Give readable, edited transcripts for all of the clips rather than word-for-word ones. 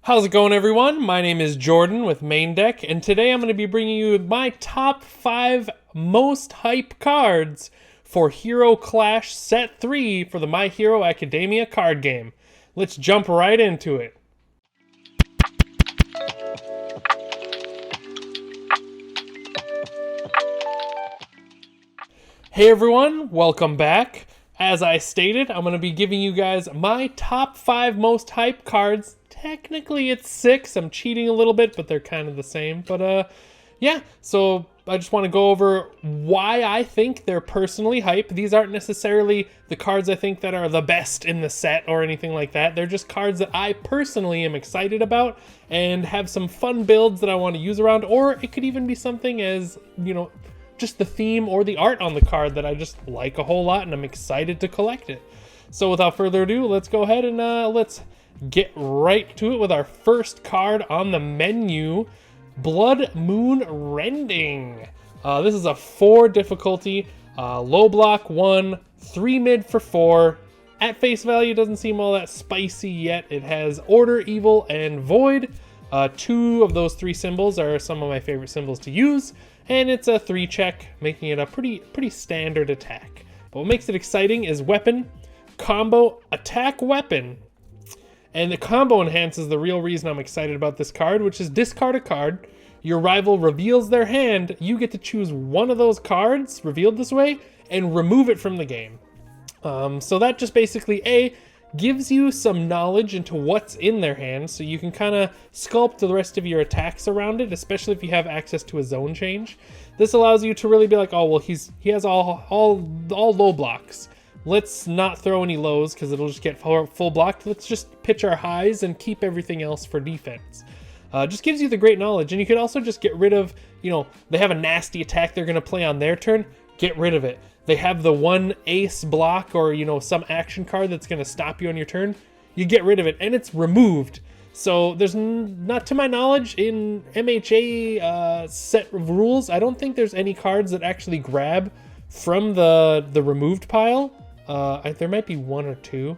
How's it going, everyone? My name is Jordan with Main Deck, and today I'm going to be bringing you my top 5 most hype cards for Hero Clash Set 3 for the My Hero Academia card game. Let's jump right into it. Hey everyone, welcome back. As I stated, I'm going to be giving you guys my top 5 most hype cards. Technically it's 6, I'm cheating a little bit, but they're kind of the same. But yeah, so I just want to go over why I think they're personally hype. These aren't necessarily the cards I think that are the best in the set or anything like that. They're just cards that I personally am excited about and have some fun builds that I want to use around, or it could even be something as, you know, just the theme or the art on the card that I just like a whole lot and I'm excited to collect it. So without further ado, let's go ahead and let's get right to it with our first card on the menu, Blood Moon Rending. This is a 4 difficulty, low block 1, 3 mid for 4. At face value, doesn't seem all that spicy yet. It has Order, Evil, and Void. 2 of those 3 symbols are some of my favorite symbols to use, and it's a 3 check, making it a pretty standard attack. But what makes it exciting is weapon, combo, attack, weapon. And the combo enhances the real reason I'm excited about this card, which is discard a card. Your rival reveals their hand. You get to choose one of those cards revealed this way and remove it from the game. So that just basically, gives you some knowledge into what's in their hand, so you can kind of sculpt the rest of your attacks around it, especially if you have access to a zone change. This allows you to really be like, oh, well, he has all low blocks. Let's not throw any lows because it'll just get full blocked. Let's just pitch our highs and keep everything else for defense. Just gives you the great knowledge. And you could also just get rid of, you know, they have a nasty attack they're going to play on their turn. Get rid of it. They have the one ace block or, you know, some action card that's going to stop you on your turn. You get rid of it and it's removed. So there's not, to my knowledge, in MHA set of rules, I don't think there's any cards that actually grab from the removed pile. There might be 1 or 2,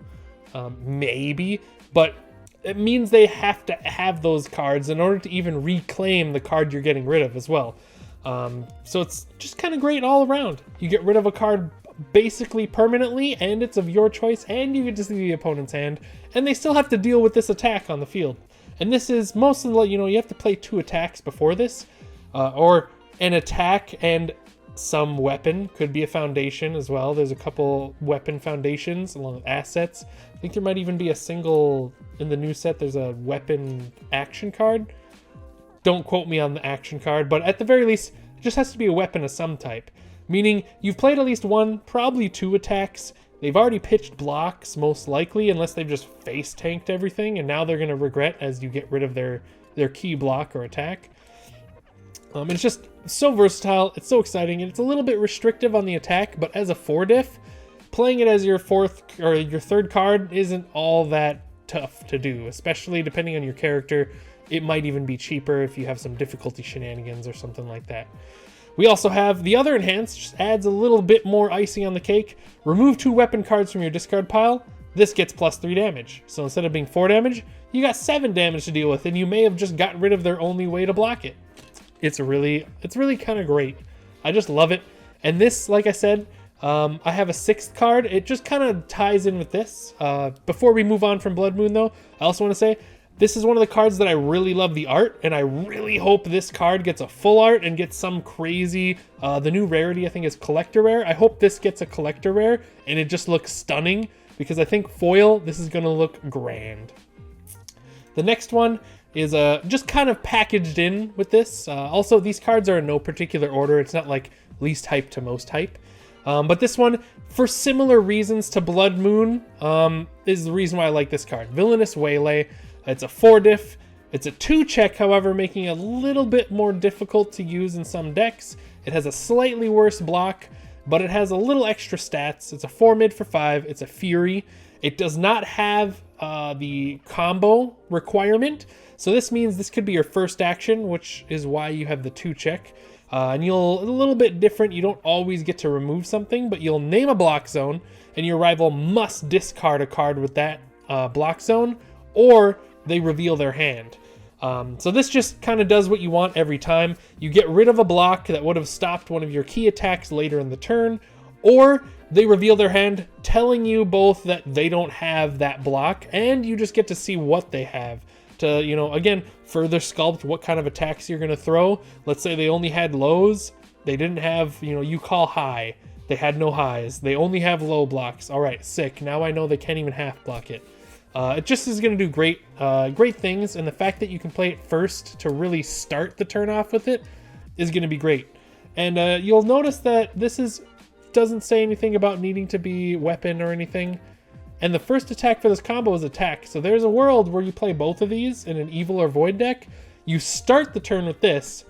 maybe, but it means they have to have those cards in order to even reclaim the card you're getting rid of as well. So it's just kind of great all around. You get rid of a card basically permanently, and it's of your choice, and you get to see the opponent's hand, and they still have to deal with this attack on the field. And this is most of the, you know, you have to play 2 attacks before this, or an attack and some weapon. Could be a foundation as well. There's a couple weapon foundations along with assets. I think there might even be a single, in the new set, there's a weapon action card. Don't quote me on the action card, but at the very least, it just has to be a weapon of some type. Meaning, you've played at least 1, probably 2 attacks. They've already pitched blocks, most likely, unless they've just face tanked everything, and now they're going to regret as you get rid of their key block or attack. It's just so versatile, it's so exciting, and it's a little bit restrictive on the attack, but as a 4 diff, playing it as your 4th or your 3rd card isn't all that tough to do, especially depending on your character. It might even be cheaper if you have some difficulty shenanigans or something like that. We also have the other enhance, just adds a little bit more icing on the cake. Remove 2 weapon cards from your discard pile. This gets +3 damage. So instead of being 4 damage, you got 7 damage to deal with, and you may have just gotten rid of their only way to block it. It's really kind of great. I just love it. And this, like I said, I have a 6th card. It just kind of ties in with this. Before we move on from Blood Moon, though, I also want to say this is one of the cards that I really love the art, and I really hope this card gets a full art and gets some crazy, the new rarity I think is collector rare. I hope this gets a collector rare and it just looks stunning, because I think foil, this is going to look grand. The next one is just kind of packaged in with this. Also, these cards are in no particular order. It's not like least hype to most hype. But this one, for similar reasons to Blood Moon, is the reason why I like this card. Villainous Waylay. It's a 4 diff. It's a 2 check, however, making it a little bit more difficult to use in some decks. It has a slightly worse block, but it has a little extra stats. It's a 4 mid for 5. It's a Fury. It does not have the combo requirement. So this means this could be your first action, which is why you have the 2 check. And you'll, a little bit different, you don't always get to remove something, but you'll name a block zone, and your rival must discard a card with that block zone, or they reveal their hand. So this just kind of does what you want every time. You get rid of a block that would have stopped one of your key attacks later in the turn, or they reveal their hand, telling you both that they don't have that block, and you just get to see what they have to, you know, again, further sculpt what kind of attacks you're going to throw. Let's say they only had lows. They didn't have, you know, you call high. They had no highs. They only have low blocks. All right, sick. Now I know they can't even half block it. It just is going to do great things, and the fact that you can play it first to really start the turn off with it is going to be great. And you'll notice that this doesn't say anything about needing to be weapon or anything. And the first attack for this combo is attack. So there's a world where you play both of these in an evil or void deck. You start the turn with this,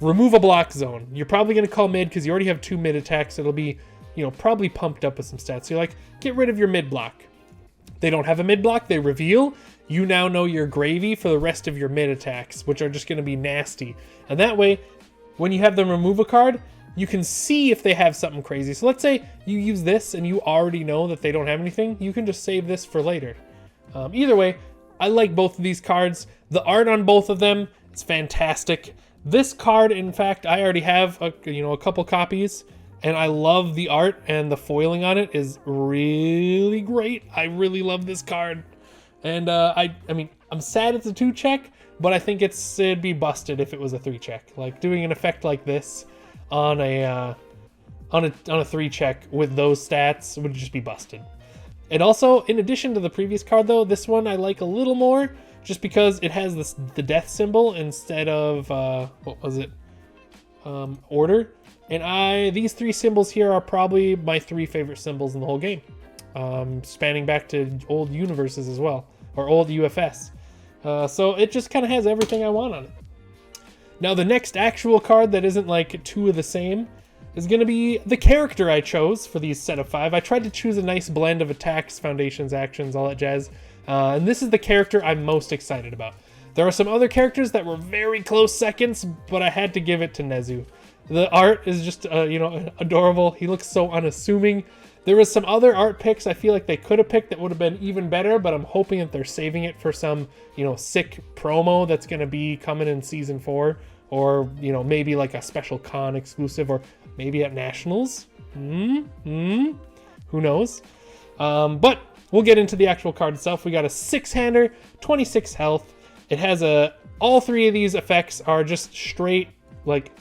remove a block zone. You're probably going to call mid because you already have 2 mid attacks. It'll be, you know, probably pumped up with some stats. So you're like, get rid of your mid block. They don't have a mid block, they reveal. You now know your gravy for the rest of your mid attacks, which are just going to be nasty. And that way, when you have them remove a card, you can see if they have something crazy. So let's say you use this and you already know that they don't have anything. You can just save this for later. Either way, I like both of these cards. The art on both of them is fantastic. This card, in fact, I already have a couple copies, and I love the art, and the foiling on it is really great. I really love this card. And I mean, I'm sad it's a 2-check, but I think it'd be busted if it was a 3-check. Like doing an effect like this on a 3-check with those stats would just be busted. And also, in addition to the previous card though, this one I like a little more just because it has the death symbol instead of what was it? Order. And these 3 symbols here are probably my 3 favorite symbols in the whole game, spanning back to old universes as well, or old UFS. So it just kind of has everything I want on it. Now the next actual card that isn't like 2 of the same is going to be the character I chose for these set of 5. I tried to choose a nice blend of attacks, foundations, actions, all that jazz. And this is the character I'm most excited about. There are some other characters that were very close seconds, but I had to give it to Nezu. The art is just, adorable. He looks so unassuming. There was some other art picks I feel like they could have picked that would have been even better, but I'm hoping that they're saving it for some, sick promo that's going to be coming in Season 4, or, maybe like a special con exclusive, or maybe at Nationals. Who knows? But we'll get into the actual card itself. We got a 6-hander, 26 health. It has all 3 of these effects are just straight,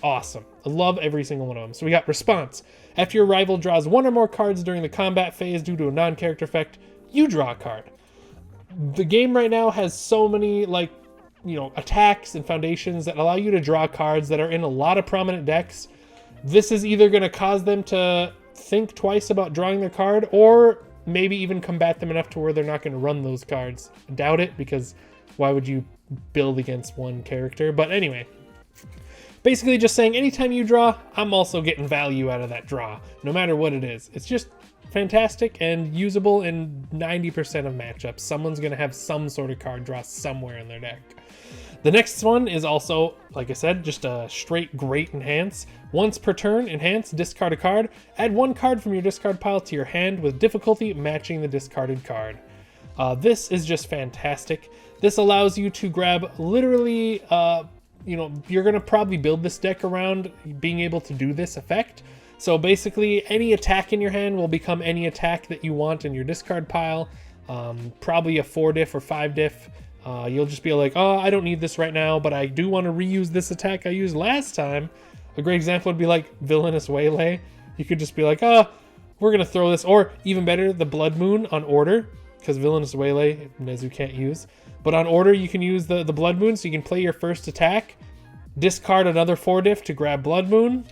awesome. I love every single one of them. So we got response. After your rival draws 1 or more cards during the combat phase due to a non-character effect, you draw a card. The game right now has so many, attacks and foundations that allow you to draw cards that are in a lot of prominent decks. This is either going to cause them to think twice about drawing their card, or maybe even combat them enough to where they're not going to run those cards. I doubt it, because why would you build against one character? But anyway, basically just saying anytime you draw, I'm also getting value out of that draw, no matter what it is. It's just fantastic and usable in 90% of matchups. Someone's going to have some sort of card draw somewhere in their deck. The next one is also, like I said, just a straight great enhance. Once per turn, enhance, discard a card. Add 1 card from your discard pile to your hand with difficulty matching the discarded card. This is just fantastic. This allows you to grab literally, you're going to probably build this deck around being able to do this effect. So basically, any attack in your hand will become any attack that you want in your discard pile. Probably a 4-diff or 5-diff. You'll just be like, oh, I don't need this right now, but I do want to reuse this attack I used last time. A great example would be like Villainous Waylay. You could just be like, oh, we're going to throw this. Or even better, the Blood Moon on order, because Villainous Waylay, Nezu can't use. But on order, you can use the Blood Moon, so you can play your first attack, discard another 4-diff to grab Blood Moon,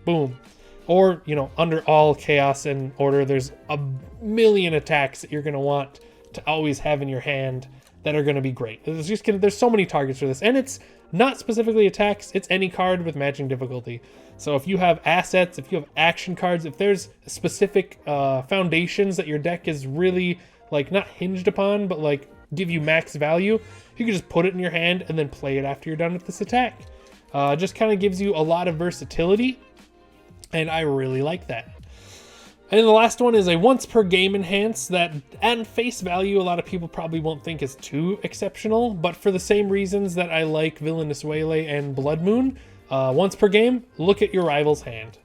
boom. Or, under all chaos and order, there's a million attacks that you're going to want to always have in your hand that are going to be great. There's so many targets for this, and it's not specifically attacks, it's any card with matching difficulty. So if you have assets, if you have action cards, if there's specific foundations that your deck is really, not hinged upon, but give you max value, you can just put it in your hand and then play it after you're done with this attack. Just kind of gives you a lot of versatility, and I really like that. And the last one is a once per game enhance that at face value a lot of people probably won't think is too exceptional, but for the same reasons that I like Villainous Waylay and Blood Moon, once per game, look at your rival's hand.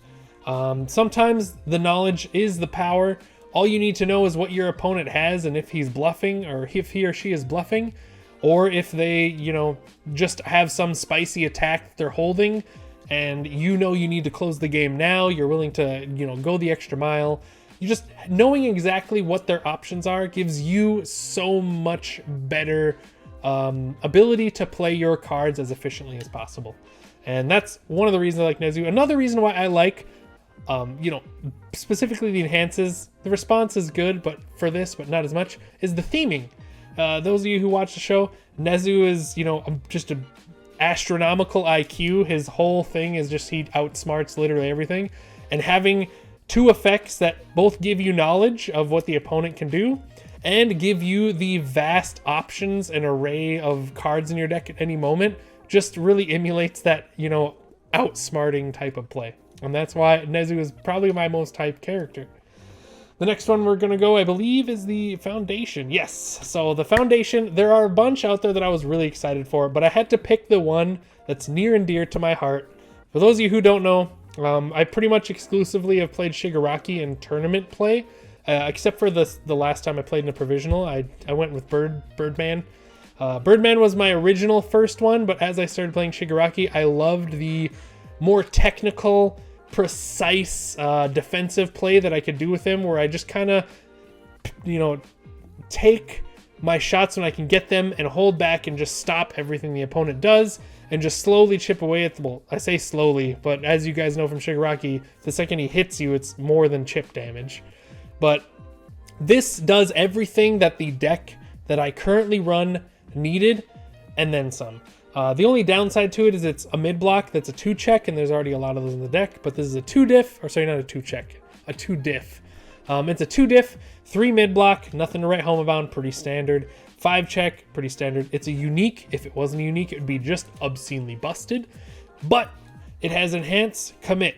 Sometimes the knowledge is the power. All you need to know is what your opponent has and if he's bluffing, or if he or she is bluffing, or if they, you know, just have some spicy attack that they're holding and you know you need to close the game now, you're willing to, you know, go the extra mile. You just knowing exactly what their options are gives you so much better ability to play your cards as efficiently as possible. And that's one of the reasons I like Nezu. Another reason why I like, you know, specifically the enhances, the response is good, but for this, but not as much, is the theming. Those of you who watch the show, Nezu is, you know, just a astronomical IQ. His whole thing is just he outsmarts literally everything, and having two effects that both give you knowledge of what the opponent can do and give you the vast options and array of cards in your deck at any moment just really emulates that, you know, outsmarting type of play. And that's why Nezu is probably my most hyped character. The next one we're going to go, I believe, is the Foundation. Yes, so the Foundation, there are a bunch out there that I was really excited for, but I had to pick the one that's near and dear to my heart. For those of you who don't know, I pretty much exclusively have played Shigaraki in tournament play, except for the last time I played in a provisional. I went with Birdman. Birdman was my original first one, but as I started playing Shigaraki, I loved the more technical, precise defensive play that I could do with him, where I just kind of, you know, take my shots when I can get them and hold back and just stop everything the opponent does and just slowly chip away at the, well, I say slowly, but as you guys know from Shigaraki, the second he hits you, it's more than chip damage. But this does everything that the deck that I currently run needed, and then some. The only downside to it is it's a mid block that's a 2-check, and there's already a lot of those in the deck, but this is a 2-diff, or sorry, not a 2-check, a 2-diff. It's a 2-diff, 3 mid block, nothing to write home about, pretty standard. 5-check, pretty standard. It's a unique. If it wasn't unique, it would be just obscenely busted, but it has enhance, commit.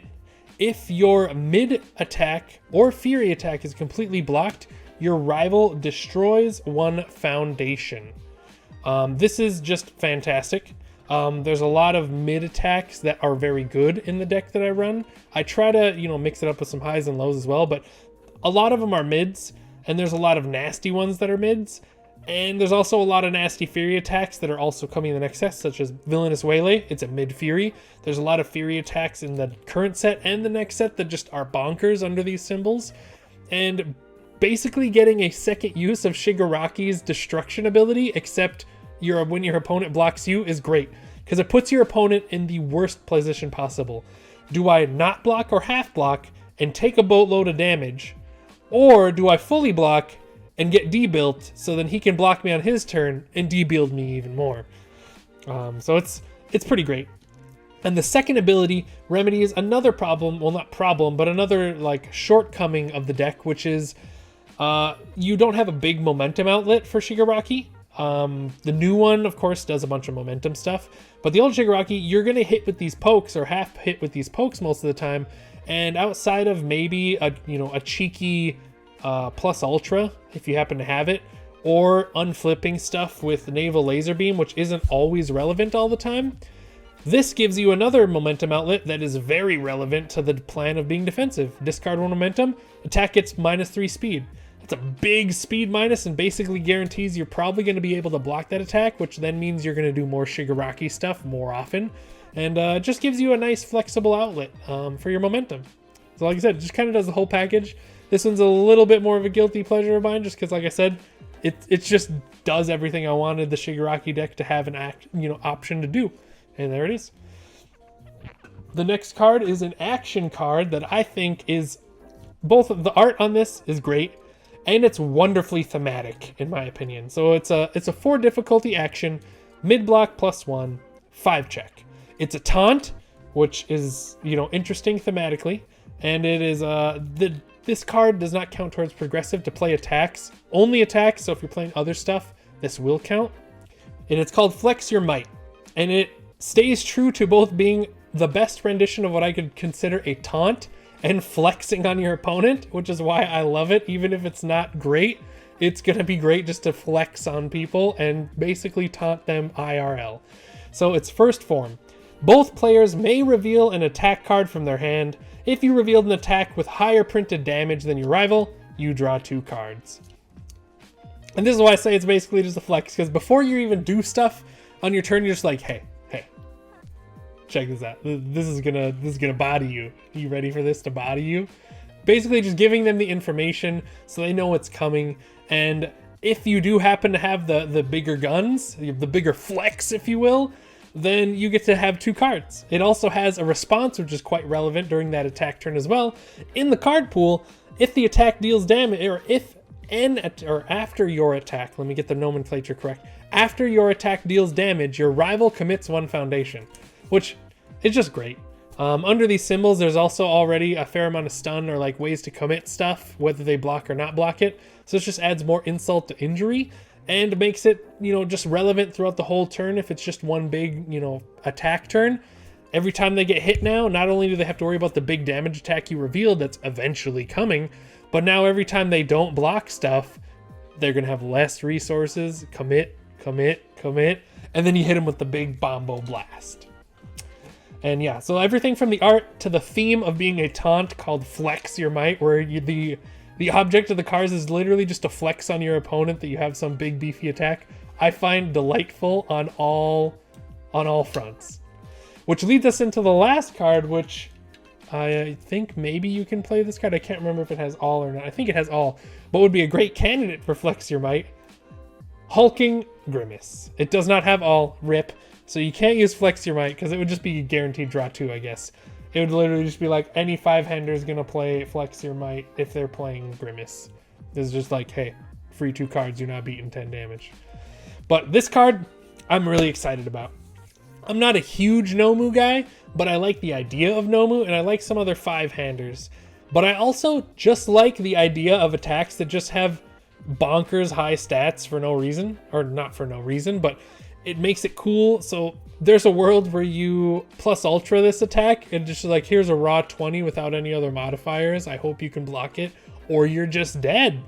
If your mid attack or fury attack is completely blocked, your rival destroys 1 foundation. This is just fantastic. There's a lot of mid attacks that are very good in the deck that I run. I try to, you know, mix it up with some highs and lows as well, but a lot of them are mids, and there's a lot of nasty ones that are mids, and there's also a lot of nasty fury attacks that are also coming in the next set, such as Villainous Waylay. It's a mid fury. There's a lot of fury attacks in the current set and the next set that just are bonkers under these symbols, and basically getting a second use of Shigaraki's destruction ability, except when your opponent blocks you, is great, because it puts your opponent in the worst position possible. Do I not block or half block and take a boatload of damage, or do I fully block and get debuilt so then he can block me on his turn and debuild me even more? So it's pretty great. And the second ability remedies another problem, well, not problem, but another like shortcoming of the deck, which is you don't have a big momentum outlet for Shigaraki. The new one, of course, does a bunch of momentum stuff, but the old Shigaraki, you're going to hit with these pokes or half hit with these pokes most of the time. And outside of maybe a cheeky plus ultra, if you happen to have it, or unflipping stuff with naval laser beam, which isn't always relevant all the time, this gives you another momentum outlet that is very relevant to the plan of being defensive. Discard 1 momentum, attack gets -3 speed. It's a big speed minus and basically guarantees you're probably going to be able to block that attack, which then means you're going to do more Shigaraki stuff more often, and just gives you a nice flexible outlet for your momentum. So like I said, it just kind of does the whole package. This one's a little bit more of a guilty pleasure of mine, just because, like I said, it just does everything I wanted the Shigaraki deck to have an option to do, and there it is. The next card is an action card that I think is both the art on this is great, and it's wonderfully thematic, in my opinion. So it's a 4 difficulty action, mid block +1, 5-check. It's a taunt, which is interesting thematically, and it is this card does not count towards progressive to play attacks, only attacks. So if you're playing other stuff, this will count. And it's called Flex Your Might, and it stays true to both being the best rendition of what I could consider a taunt and flexing on your opponent, which is why I love it. Even if it's not great, it's going to be great just to flex on people and basically taunt them IRL. So its first form. Both players may reveal an attack card from their hand. If you revealed an attack with higher printed damage than your rival, you draw 2 cards. And this is why I say it's basically just a flex, because before you even do stuff on your turn, you're just like, hey, check this out. This is gonna body you. You ready for this to body you? Basically just giving them the information so they know what's coming. And if you do happen to have the bigger guns, the bigger flex, if you will, then you get to have 2 cards. It also has a response, which is quite relevant during that attack turn as well. In the card pool, if the attack deals damage, or after your attack, let me get the nomenclature correct. After your attack deals damage, your rival commits 1 foundation, which is just great. Under these symbols, there's also already a fair amount of stun or like ways to commit stuff, whether they block or not block it. So it just adds more insult to injury and makes it, just relevant throughout the whole turn. If it's just one big, attack turn, every time they get hit now, not only do they have to worry about the big damage attack you revealed that's eventually coming, but now every time they don't block stuff, they're going to have less resources, commit, and then you hit them with the big Bombo Blast. And yeah, so everything from the art to the theme of being a taunt called Flex Your Might, where the object of the cards is literally just to flex on your opponent that you have some big beefy attack, I find delightful on all fronts. Which leads us into the last card, which I think maybe you can play this card. I can't remember if it has all or not. I think it has all, but would be a great candidate for Flex Your Might. Hulking Grimace. It does not have all, rip, so you can't use Flex Your Might because it would just be guaranteed draw 2, I guess. It would literally just be like any 5-hander is going to play Flex Your Might if they're playing Grimace. It's just like, hey, free 2 cards, you're not beating 10 damage. But this card, I'm really excited about. I'm not a huge Nomu guy, but I like the idea of Nomu, and I like some other 5-handers. But I also just like the idea of attacks that just have bonkers high stats for no reason, or not for no reason, but it makes it cool. So there's a world where you plus ultra this attack and just like, here's a raw 20 without any other modifiers. I hope you can block it or you're just dead.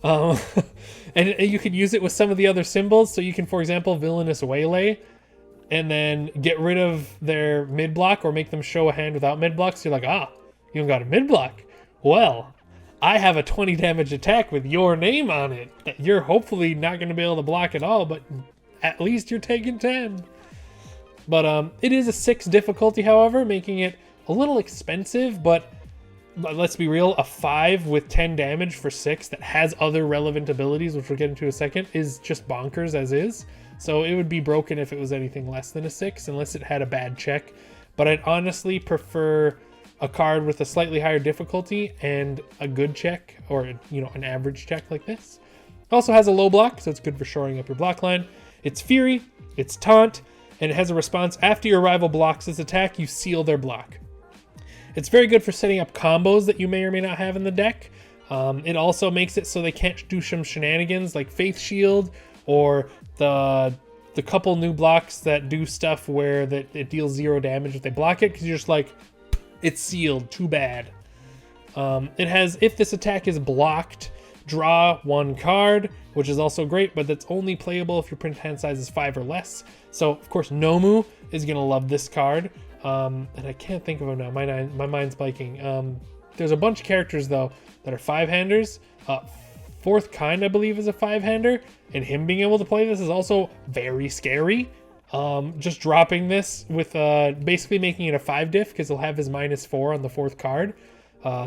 And you can use it with some of the other symbols. So you can, for example, Villainous Waylay and then get rid of their mid block or make them show a hand without mid block. So you're like, you don't got a mid block. Well, I have a 20 damage attack with your name on it that you're hopefully not going to be able to block at all, but at least you're taking 10. But it is a 6 difficulty, however, making it a little expensive, but let's be real, a 5 with 10 damage for 6 that has other relevant abilities, which we'll get into in a second, is just bonkers as is. So it would be broken if it was anything less than a 6, unless it had a bad check. But I'd honestly prefer a card with a slightly higher difficulty and a good check, or an average check like this. Also has a low block, so it's good for shoring up your block line. It's Fury, it's Taunt, and it has a response. After your rival blocks this attack, you seal their block. It's very good for setting up combos that you may or may not have in the deck. It also makes it so they can't do some shenanigans like Faith Shield, or the couple new blocks that do stuff where it deals 0 damage if they block it, because you're just like, it's sealed, too bad. It has, if this attack is blocked, draw 1 card, which is also great, but that's only playable if your print hand size is 5 or less. So, of course, Nomu is going to love this card. And I can't think of them now. My mind's blanking. There's a bunch of characters, though, that are 5-handers. Fourth Kind, I believe, is a 5-hander, and him being able to play this is also very scary. Just dropping this with basically making it a 5 diff, because he'll have his -4 on the 4th card.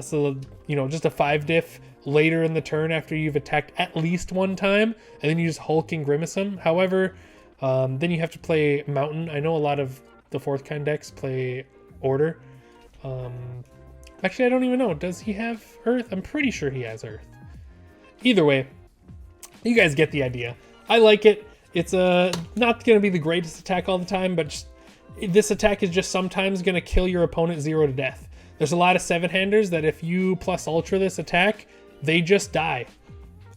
So, just a 5 diff later in the turn after you've attacked at least 1 time, and then you just Hulk and Grimace him. However, then you have to play Mountain. I know a lot of the 4th Kind decks play Order. Actually, I don't even know. Does he have Earth? I'm pretty sure he has Earth. Either way, you guys get the idea. I like it. It's not going to be the greatest attack all the time, but this attack is just sometimes going to kill your opponent 0 to death. There's a lot of 7-handers that if you plus ultra this attack, they just die.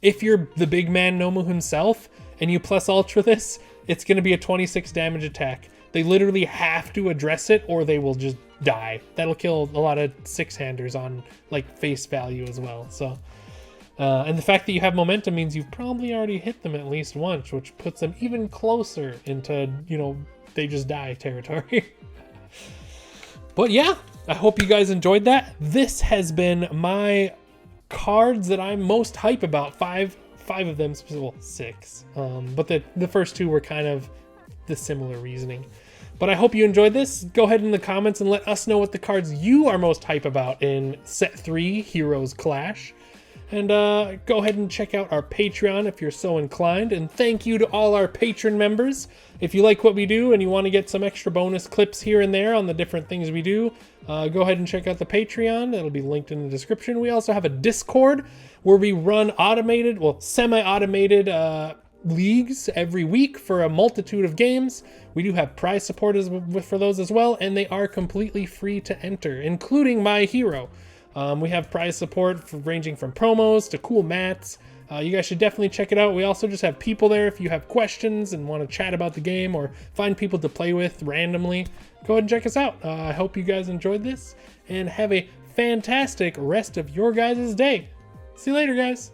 If you're the big man Nomu himself and you plus ultra this, it's going to be a 26 damage attack. They literally have to address it or they will just die. That'll kill a lot of 6-handers on like face value as well. So, and the fact that you have momentum means you've probably already hit them at least once, which puts them even closer into, you know, they just die territory. But yeah, I hope you guys enjoyed that. This has been my cards that I'm most hype about. Five of them, well, 6. But the first 2 were kind of the similar reasoning. But I hope you enjoyed this. Go ahead in the comments and let us know what the cards you are most hype about in Set 3, Heroes Clash. And go ahead and check out our Patreon if you're so inclined. And thank you to all our patron members. If you like what we do and you want to get some extra bonus clips here and there on the different things we do, go ahead and check out the Patreon. It'll be linked in the description. We also have a Discord where we run automated, well, semi-automated leagues every week for a multitude of games. We do have prize support for those as well, and they are completely free to enter, including My Hero. We have prize support ranging from promos to cool mats. You guys should definitely check it out. We also just have people there if you have questions and want to chat about the game or find people to play with randomly. Go ahead and check us out. I hope you guys enjoyed this and have a fantastic rest of your guys' day. See you later, guys.